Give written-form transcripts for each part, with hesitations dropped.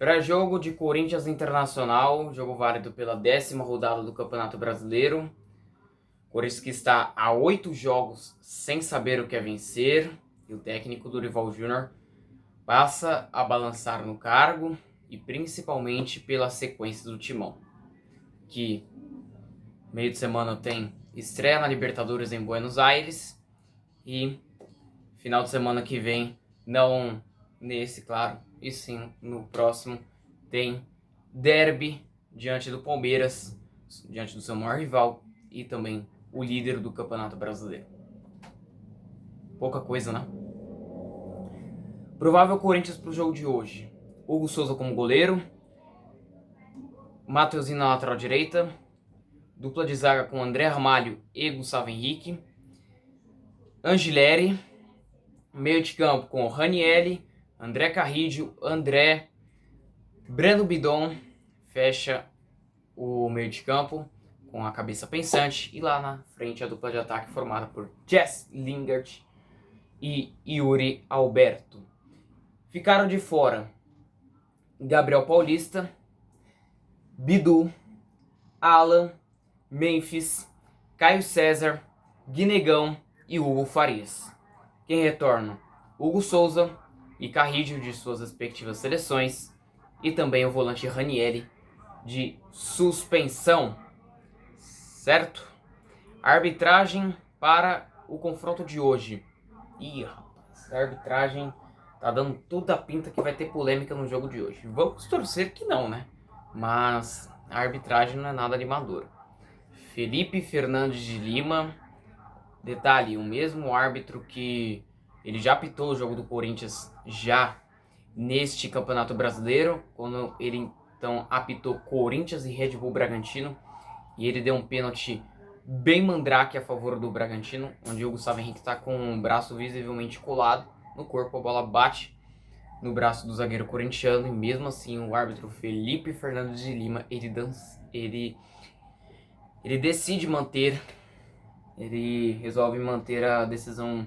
Pré-jogo de Corinthians Internacional, jogo válido pela 10ª rodada do Campeonato Brasileiro. Corinthians que está a 8 jogos sem saber o que é vencer, e o técnico Dorival Júnior passa a balançar no cargo, e principalmente pela sequência do timão, que meio de semana tem estreia na Libertadores em Buenos Aires, e final de semana que vem, não nesse, claro, e sim no próximo, tem derby diante do Palmeiras, diante do seu maior rival e também o líder do Campeonato Brasileiro. Pouca coisa, né? Provável Corinthians para o jogo de hoje: Hugo Souza como goleiro, Mateuzinho na lateral direita, dupla de zaga com André Ramalho e Gustavo Henrique, Angileri, meio de campo com Ranieri, André Carrillo, André, Breno Bidon, fecha o meio de campo com a cabeça pensante, e lá na frente a dupla de ataque formada por Jess Lingard e Yuri Alberto. Ficaram de fora Gabriel Paulista, Bidu, Alan, Memphis, Caio César, Guinegão e Hugo Farias. Quem retorna? Hugo Souza e Carrillo de suas respectivas seleções, e também o volante Ranieri de suspensão, certo? A arbitragem para o confronto de hoje. Ih, rapaz, a arbitragem tá dando toda a pinta que vai ter polêmica no jogo de hoje. Vamos torcer que não, né? Mas a arbitragem não é nada animadora. Felipe Fernandes de Lima, detalhe, o mesmo árbitro que ele já apitou o jogo do Corinthians já neste Campeonato Brasileiro, quando ele então apitou Corinthians e Red Bull Bragantino, e ele deu um pênalti bem mandrake a favor do Bragantino, onde o Gustavo Henrique está com o braço visivelmente colado no corpo, a bola bate no braço do zagueiro corintiano, e mesmo assim o árbitro Felipe Fernandes de Lima, ele decide manter, ele resolve manter a decisão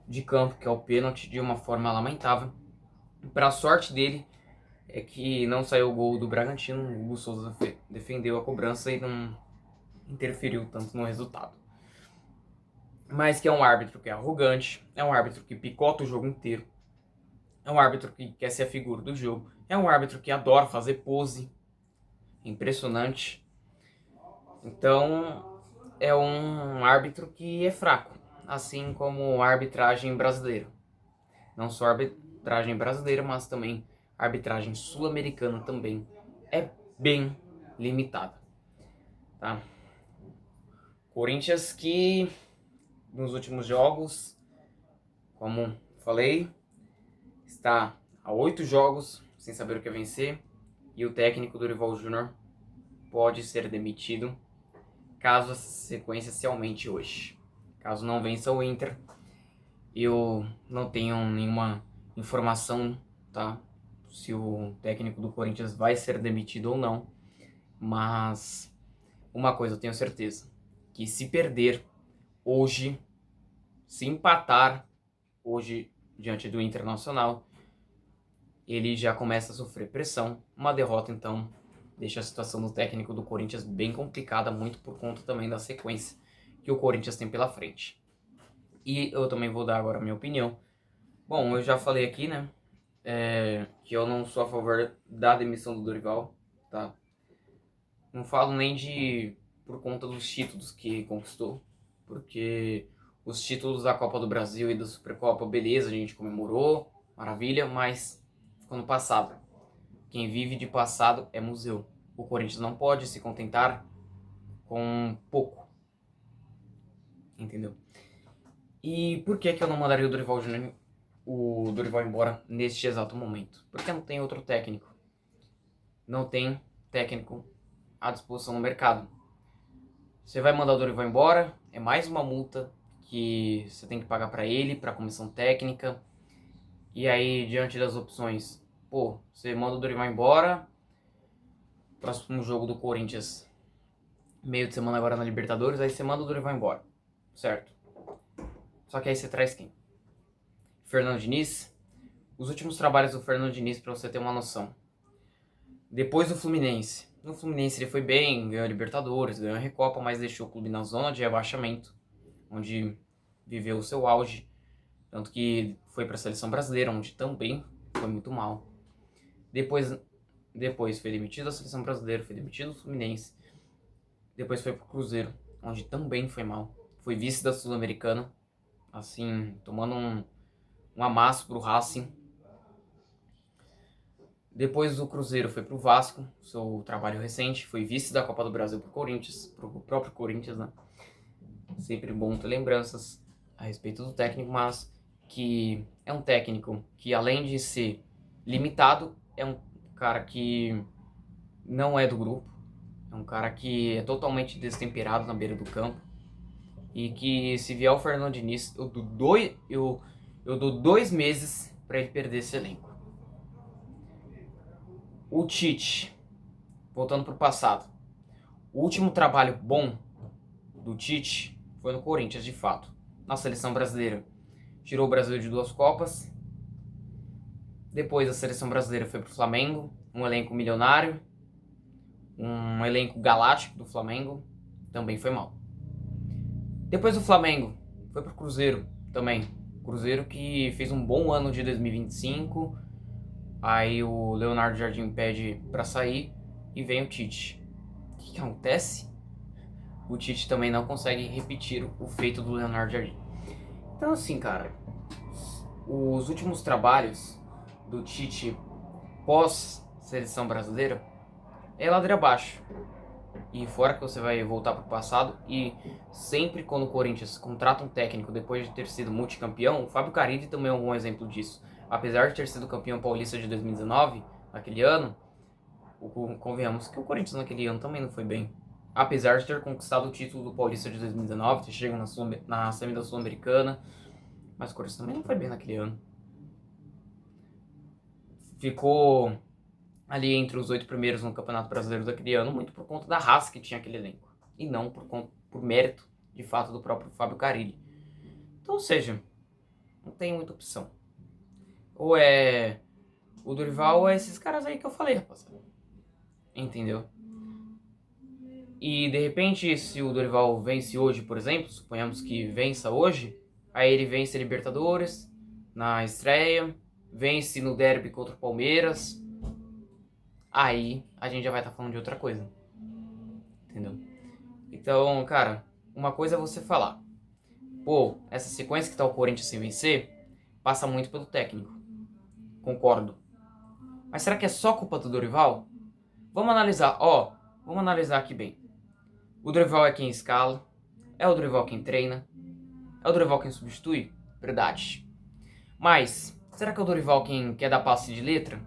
de campo, que é o pênalti, de uma forma lamentável. Para a sorte dele, é que não saiu o gol do Bragantino, o Hugo Souza defendeu a cobrança e não interferiu tanto no resultado. Mas que é um árbitro que é arrogante, é um árbitro que picota o jogo inteiro, é um árbitro que quer ser a figura do jogo, é um árbitro que adora fazer pose, impressionante. Então, é um árbitro que é fraco, assim como a arbitragem brasileira. Não só a arbitragem brasileira, mas também a arbitragem sul-americana também é bem limitada, tá? Corinthians que nos últimos jogos, como falei, está a 8 jogos sem saber o que é vencer, e o técnico Dorival Júnior pode ser demitido caso a sequência se aumente hoje. Caso não vença o Inter, eu não tenho nenhuma informação, tá? Se o técnico do Corinthians vai ser demitido ou não, mas uma coisa eu tenho certeza, que se perder hoje, se empatar hoje diante do Internacional, ele já começa a sofrer pressão. Uma derrota, então, deixa a situação do técnico do Corinthians bem complicada, muito por conta também da sequência que o Corinthians tem pela frente. E eu também vou dar agora a minha opinião. Bom, eu já falei aqui, né, que eu não sou a favor da demissão do Dorival, tá? Não falo nem de por conta dos títulos que conquistou, porque os títulos da Copa do Brasil e da Supercopa, beleza, a gente comemorou, maravilha, mas ficou no passado. Quem vive de passado é museu. O Corinthians não pode se contentar com pouco, entendeu? E por que eu não mandaria o Dorival embora neste exato momento? Porque não tem outro técnico. Não tem técnico à disposição no mercado. Você vai mandar o Dorival embora, é mais uma multa que você tem que pagar para ele, para a comissão técnica. E aí, diante das opções, você manda o Dorival embora, próximo jogo do Corinthians, meio de semana agora na Libertadores, aí você manda o Dorival embora, certo? Só que aí você traz quem? Fernando Diniz. Os últimos trabalhos do Fernando Diniz, para você ter uma noção: Depois do Fluminense. No Fluminense ele foi bem, ganhou a Libertadores, ganhou a Recopa, mas deixou o clube na zona de rebaixamento, onde viveu o seu auge. Tanto que foi para a seleção brasileira, onde também foi muito mal. Depois foi demitido da seleção brasileira, foi demitido do Fluminense. Depois foi pro Cruzeiro, onde também foi mal. Foi vice da Sul-Americana, assim, tomando um amasso pro Racing. Depois do Cruzeiro foi pro Vasco, seu trabalho recente. Foi vice da Copa do Brasil pro Corinthians, pro próprio Corinthians, né? Sempre bom ter lembranças a respeito do técnico, mas que é um técnico que, além de ser limitado, é um cara que não é do grupo. É um cara que é totalmente destemperado na beira do campo. E que, se vier o Fernando Diniz, eu dou 2 meses para ele perder esse elenco. O Tite, voltando pro passado. O último trabalho bom do Tite foi no Corinthians, de fato. Na seleção brasileira, tirou o Brasil de 2 Copas. Depois a seleção brasileira foi pro Flamengo, um elenco milionário, um elenco galáctico do Flamengo, também foi mal. Depois do Flamengo, foi pro Cruzeiro também. Cruzeiro que fez um bom ano de 2025. Aí o Leonardo Jardim pede pra sair e vem o Tite. O que acontece? O Tite também não consegue repetir o feito do Leonardo Jardim. Então assim, cara, os últimos trabalhos do Tite pós-seleção brasileira é ladeira abaixo. E fora que você vai voltar pro passado, e sempre quando o Corinthians contrata um técnico depois de ter sido multicampeão, o Fábio Carille também é um bom exemplo disso. Apesar de ter sido campeão paulista de 2019, naquele ano, convenhamos que o Corinthians naquele ano também não foi bem. Apesar de ter conquistado o título do Paulista de 2019, ter chegado na semi da Sul-Americana, mas o Corinthians também não foi bem naquele ano. Ficou ali entre os 8 primeiros no Campeonato Brasileiro daquele ano, muito por conta da raça que tinha aquele elenco. E não por mérito, de fato, do próprio Fábio Carille. Então, ou seja, não tem muita opção. Ou é o Dorival ou é esses caras aí que eu falei, rapaziada. Entendeu? E, de repente, se o Dorival vence hoje, por exemplo, suponhamos que vença hoje, aí ele vence a Libertadores na estreia, vence no derby contra o Palmeiras, aí a gente já vai estar falando de outra coisa. Entendeu? Então, cara, uma coisa é você falar, pô, essa sequência que tá o Corinthians sem vencer, passa muito pelo técnico. Concordo. Mas será que é só culpa do Dorival? Vamos analisar aqui bem. O Dorival é quem escala, é o Dorival quem treina, é o Dorival quem substitui? Verdade. Mas, será que é o Dorival quem quer dar passe de letra?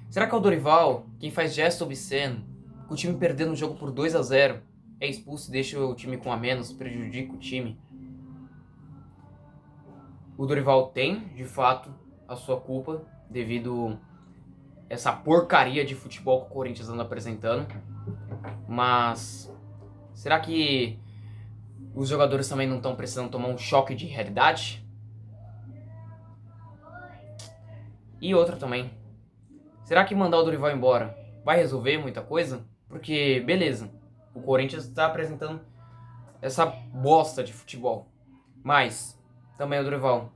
Será que é o Dorival quem faz gesto obsceno, com o time perdendo o jogo por 2-0, é expulso e deixa o time com a menos, prejudica o time? O Dorival tem, de fato, a sua culpa, devido a essa porcaria de futebol que o Corinthians anda apresentando. Mas será que os jogadores também não estão precisando tomar um choque de realidade? E outra também. Será que mandar o Dorival embora vai resolver muita coisa? Porque, beleza, o Corinthians está apresentando essa bosta de futebol. Mas, também o Dorival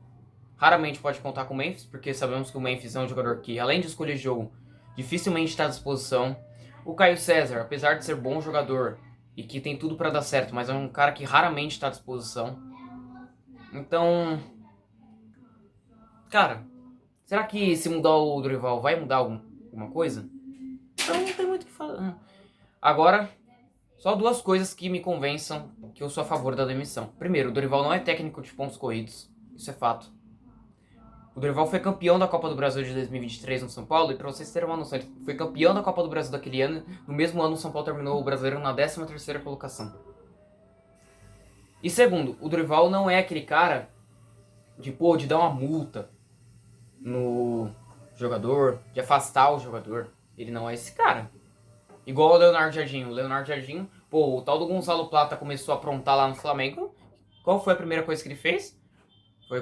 raramente pode contar com o Memphis, porque sabemos que o Memphis é um jogador que, além de escolher jogo, dificilmente está à disposição. O Caio César, apesar de ser bom jogador e que tem tudo para dar certo, mas é um cara que raramente está à disposição. Então, cara, será que se mudar o Dorival vai mudar alguma coisa? Então não tem muito o que falar. Agora, só 2 coisas que me convençam que eu sou a favor da demissão. Primeiro, o Dorival não é técnico de pontos corridos. Isso é fato. O Dorival foi campeão da Copa do Brasil de 2023 no São Paulo, e pra vocês terem uma noção, ele foi campeão da Copa do Brasil daquele ano. No mesmo ano, o São Paulo terminou o Brasileiro na 13ª colocação. E segundo, o Dorival não é aquele cara de dar uma multa no jogador, de afastar o jogador. Ele não é esse cara. Igual o Leonardo Jardim. O Leonardo Jardim, o tal do Gonzalo Plata começou a aprontar lá no Flamengo. Qual foi a primeira coisa que ele fez? Foi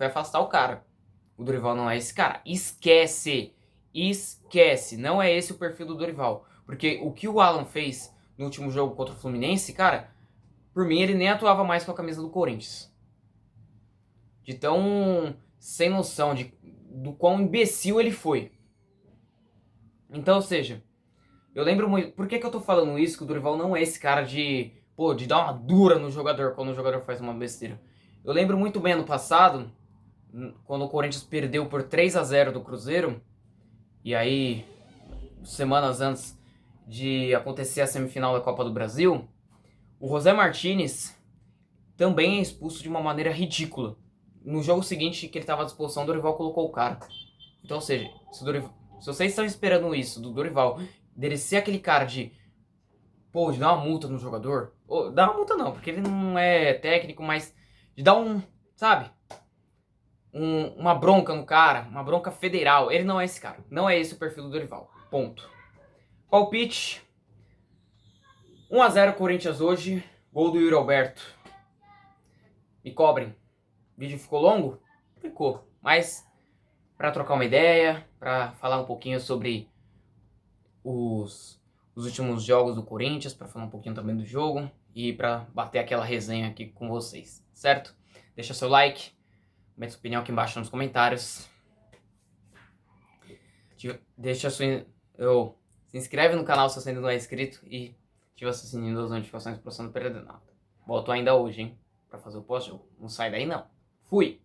afastar o cara. O Dorival não é esse cara. Esquece esquece. Não é esse o perfil do Dorival. Porque o que o Alan fez no último jogo contra o Fluminense, cara, por mim ele nem atuava mais com a camisa do Corinthians. De tão sem noção, do quão imbecil ele foi. Então, ou seja, eu lembro muito... Por que eu tô falando isso? Que o Dorival não é esse cara de dar uma dura no jogador quando o jogador faz uma besteira. Eu lembro muito bem ano passado, quando o Corinthians perdeu por 3-0 do Cruzeiro, e aí, semanas antes de acontecer a semifinal da Copa do Brasil, o José Martínez também é expulso de uma maneira ridícula. No jogo seguinte que ele estava à disposição, o Dorival colocou o cara. Então, ou seja, se vocês estão esperando isso do Dorival, dele ser aquele cara de dar uma multa no jogador, dá uma multa não, porque ele não é técnico, mas de dar sabe? Uma bronca no cara, uma bronca federal. Ele não é esse cara. Não é esse o perfil do Dorival. Ponto. Palpite. 1-0 Corinthians hoje. Gol do Yuri Alberto. Me cobrem. O vídeo ficou longo? Ficou. Mas para trocar uma ideia, para falar um pouquinho sobre os últimos jogos do Corinthians, para falar um pouquinho também do jogo e para bater aquela resenha aqui com vocês, certo? Deixa seu like, comenta sua opinião aqui embaixo nos comentários. Se inscreve no canal se você ainda não é inscrito e ativa o sininho das notificações para você não perder nada. Volto ainda hoje, hein, para fazer o pós-jogo. Não sai daí não. Fui!